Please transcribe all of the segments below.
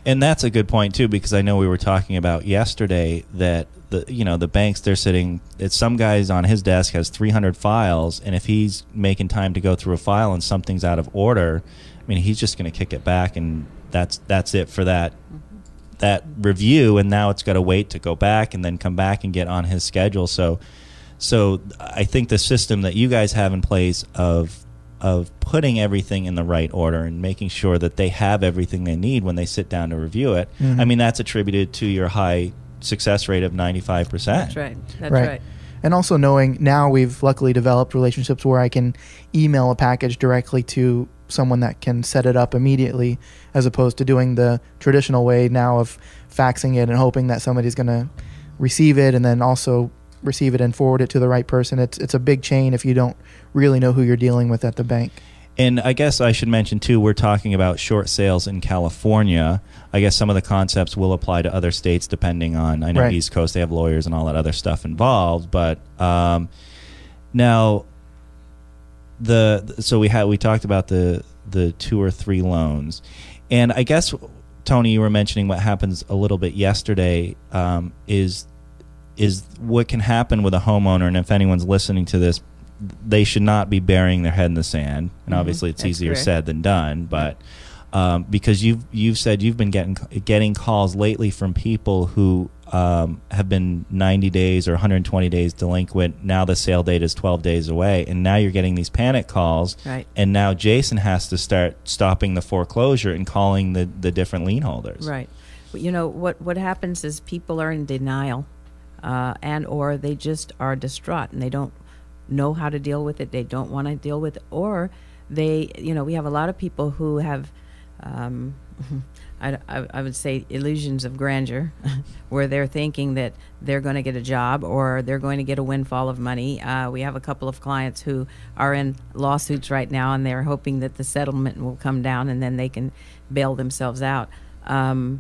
And that's a good point too, because I know we were talking about yesterday that the banks, they're sitting, some guy's on his desk has 300 files, and if he's making time to go through a file and something's out of order, I mean, he's just going to kick it back, and that's it for that review, and now it's got to wait to go back and then come back and get on his schedule. So I think the system that you guys have in place of putting everything in the right order and making sure that they have everything they need when they sit down to review it, I mean, that's attributed to your high success rate of 95%. That's right. That's right. And also knowing now we've luckily developed relationships where I can email a package directly to someone that can set it up immediately, as opposed to doing the traditional way now of faxing it and hoping that somebody's going to receive it and then also receive it and forward it to the right person. It's a big chain if you don't really know who you're dealing with at the bank. And I guess I should mention, too, we're talking about short sales in California. I guess some of the concepts will apply to other states depending on, I know right. East Coast, they have lawyers and all that other stuff involved. But now, so we talked about the 2 or 3 loans. And I guess, Toni, you were mentioning what happens a little bit yesterday is what can happen with a homeowner. And if anyone's listening to this, they should not be burying their head in the sand, and obviously it's easier said than done. But because you've said you've been getting calls lately from people who have been 90 days or 120 days delinquent. Now the sale date is 12 days away, and now you're getting these panic calls. Right. And now Jason has to start stopping the foreclosure and calling the different lien holders. Right. You know what happens is people are in denial, and or they just are distraught and they don't know how to deal with it. They don't want to deal with it, or they, we have a lot of people who have, I would say, illusions of grandeur, where they're thinking that they're going to get a job or they're going to get a windfall of money. We have a couple of clients who are in lawsuits right now, and they're hoping that the settlement will come down and then they can bail themselves out. But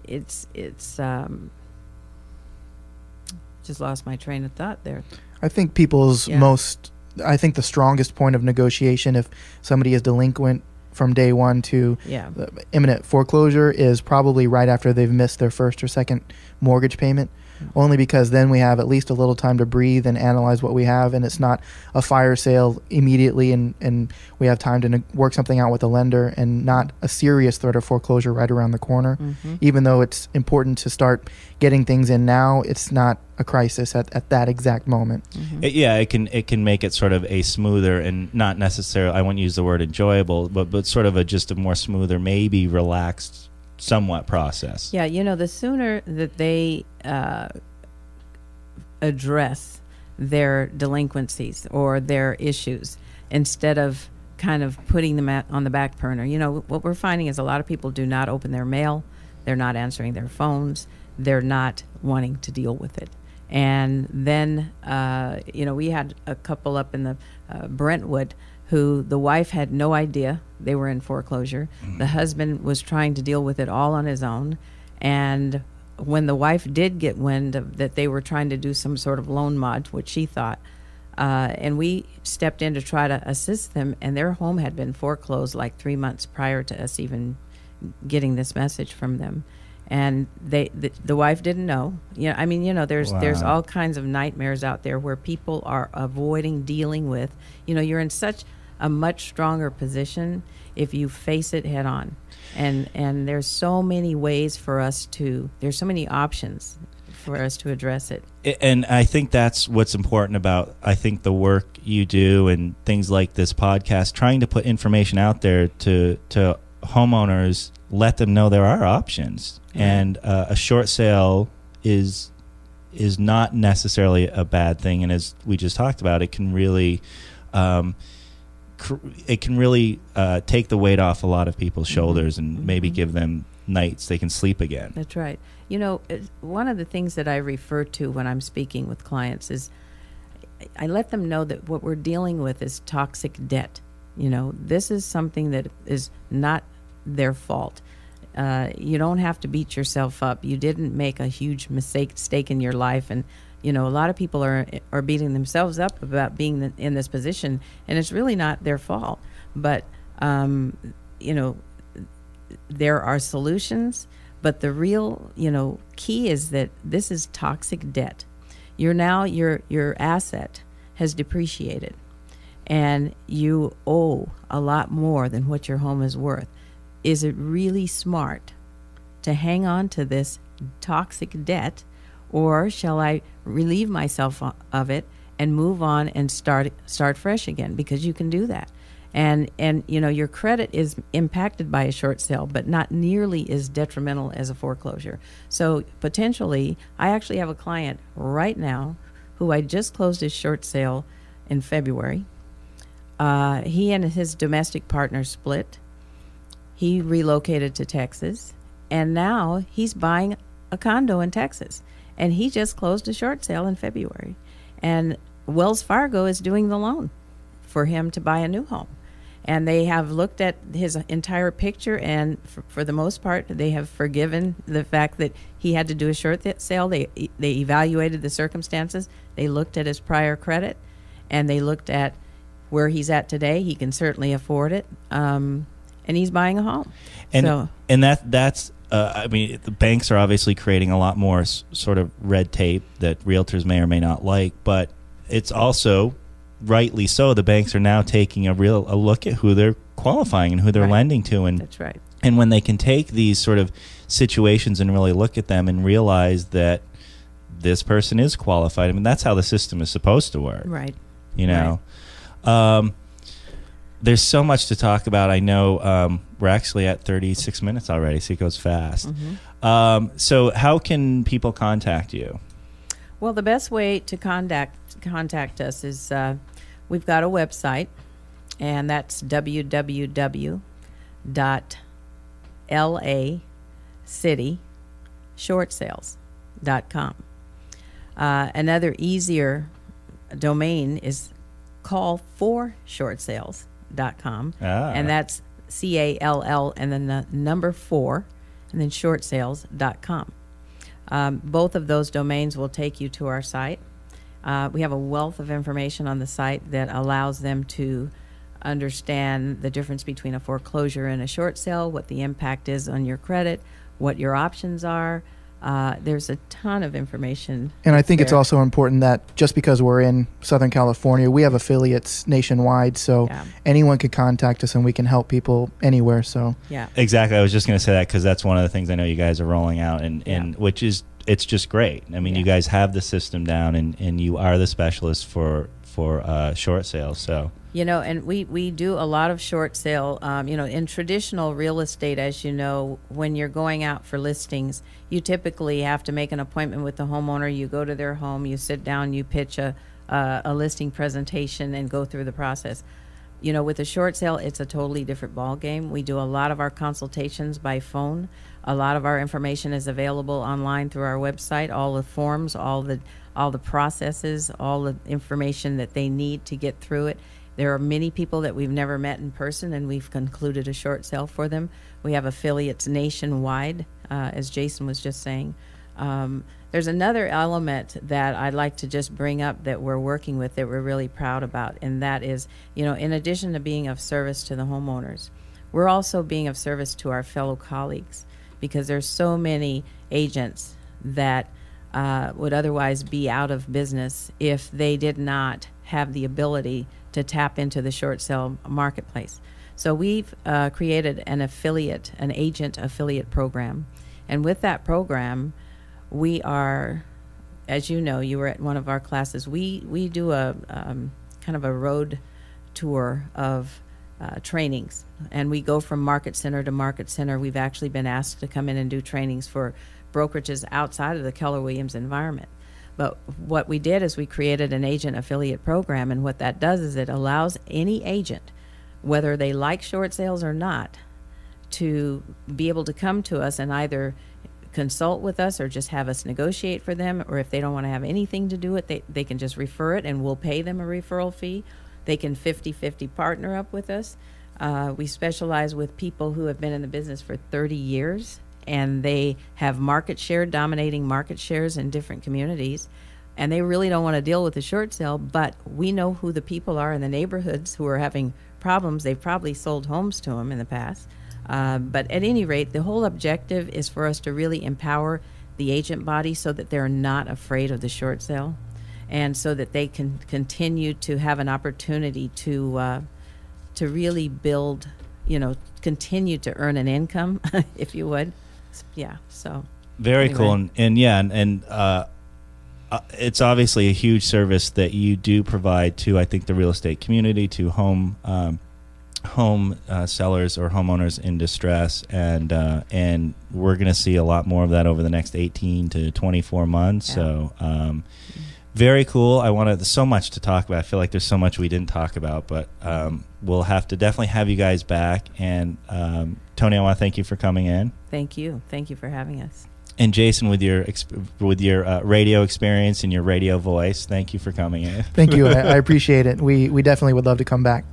it's just lost my train of thought there. I think I think the strongest point of negotiation, if somebody is delinquent from day one to imminent foreclosure, is probably right after they've missed their first or second mortgage payment. Only because then we have at least a little time to breathe and analyze what we have, and it's not a fire sale immediately, and we have time to work something out with the lender, and not a serious threat of foreclosure right around the corner. Even though it's important to start getting things in now, it's not a crisis at that exact moment. It can make it sort of a smoother, and not necessarily, I won't use the word enjoyable, but sort of just a more smoother, maybe relaxed somewhat process. The sooner that they address their delinquencies or their issues, instead of kind of putting them on the back burner. What we're finding is a lot of people do not open their mail, they're not answering their phones, they're not wanting to deal with it. And then, we had a couple up in the Brentwood who the wife had no idea they were in foreclosure. The husband was trying to deal with it all on his own. And when the wife did get wind of that they were trying to do some sort of loan mod, which she thought, and we stepped in to try to assist them, and their home had been foreclosed like 3 months prior to us even getting this message from them. And the wife didn't know. There's all kinds of nightmares out there where people are avoiding dealing with. You're in such a much stronger position if you face it head on. And there's so many ways there's so many options for us to address it. And I think that's what's important about, the work you do and things like this podcast, trying to put information out there to homeowners, let them know there are options. And a short sale is not necessarily a bad thing. And as we just talked about, it can really take the weight off a lot of people's shoulders and maybe give them nights they can sleep again. That's right. One of the things that I refer to when I'm speaking with clients is I let them know that what we're dealing with is toxic debt. This is something that is not their fault. You don't have to beat yourself up. You didn't make a huge mistake in your life, and a lot of people are beating themselves up about being in this position, and it's really not their fault. But there are solutions, but the real, key is that this is toxic debt. Your asset has depreciated, and you owe a lot more than what your home is worth. Is it really smart to hang on to this toxic debt, or shall I relieve myself of it and move on and start fresh again? Because you can do that. And your credit is impacted by a short sale, but not nearly as detrimental as a foreclosure. So potentially, I actually have a client right now who I just closed his short sale in February. He and his domestic partner split. He relocated to Texas, and now he's buying a condo in Texas. And he just closed a short sale in February. And Wells Fargo is doing the loan for him to buy a new home. And they have looked at his entire picture, and for the most part, they have forgiven the fact that he had to do a short sale. They evaluated the circumstances. They looked at his prior credit, and they looked at where he's at today. He can certainly afford it, and he's buying a home. And that's I mean, the banks are obviously creating a lot more sort of red tape that realtors may or may not like, but it's also, rightly so, the banks are now taking a look at who they're qualifying and who they're lending to. And that's right. And when they can take these sort of situations and really look at them and realize that this person is qualified, I mean, that's how the system is supposed to work. Right. There's so much to talk about. I know we're actually at 36 minutes already, so it goes fast. Mm-hmm. So how can people contact you? Well, the best way to contact us is we've got a website, and that's www.lacity.shortsales.com. Another easier domain is call4shortsales.com, and that's CALL and then the number 4 and then shortsales.com. Both of those domains will take you to our site. We have a wealth of information on the site that allows them to understand the difference between a foreclosure and a short sale, what the impact is on your credit, what your options are. There's a ton of information. And I think it's also important that just because we're in Southern California, we have affiliates nationwide, so anyone could contact us and we can help people anywhere. So exactly. I was just going to say that because that's one of the things I know you guys are rolling out, and which is, it's just great. I mean, you guys have the system down, and you are the specialist for short sales. So and we do a lot of short sale. In traditional real estate, as you know, when you're going out for listings, you typically have to make an appointment with the homeowner. You go to their home, you sit down, you pitch a listing presentation, and go through the process. With a short sale, it's a totally different ball game. We do a lot of our consultations by phone. A lot of our information is available online through our website. All the forms, all the processes, all the information that they need to get through it. There are many people that we've never met in person, and we've concluded a short sale for them. We have affiliates nationwide, as Jason was just saying. There's another element that I'd like to just bring up that we're working with that we're really proud about, and that is, in addition to being of service to the homeowners, we're also being of service to our fellow colleagues, because there's so many agents that would otherwise be out of business if they did not have the ability to tap into the short sale marketplace. So we've created an agent affiliate program. And with that program, we are, as you know, you were at one of our classes, we do a kind of a road tour of trainings. And we go from market center to market center. We've actually been asked to come in and do trainings for brokerages outside of the Keller Williams environment. But what we did is we created an agent affiliate program, and what that does is it allows any agent, whether they like short sales or not, to be able to come to us and either consult with us or just have us negotiate for them, or if they don't want to have anything to do with it, they can just refer it and we'll pay them a referral fee. They can 50-50 partner up with us. We specialize with people who have been in the business for 30 years, and they have dominating market shares in different communities, and they really don't want to deal with the short sale, but we know who the people are in the neighborhoods who are having problems, they've probably sold homes to them in the past. But at any rate, the whole objective is for us to really empower the agent body so that they're not afraid of the short sale, and so that they can continue to have an opportunity to really build, continue to earn an income, if you would. Yeah, so. Very anyway. cool. And it's obviously a huge service that you do provide to, I think, the real estate community, to home sellers or homeowners in distress, and we're going to see a lot more of that over the next 18 to 24 months. Yeah. So very cool. There's so much to talk about. I feel like there's so much we didn't talk about, but we'll have to definitely have you guys back. And Toni, I want to thank you for coming in. Thank you for having us. And Jason, with your radio experience and your radio voice, thank you for coming in. Thank you. I appreciate it. We definitely would love to come back.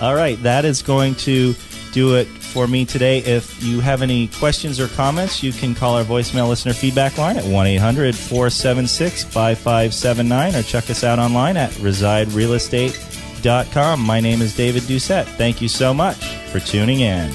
All right, that is going to do it for me today. If you have any questions or comments, you can call our voicemail listener feedback line at 1-800-476-5579 or check us out online at residerealestate.com. My name is David Doucette. Thank you so much for tuning in.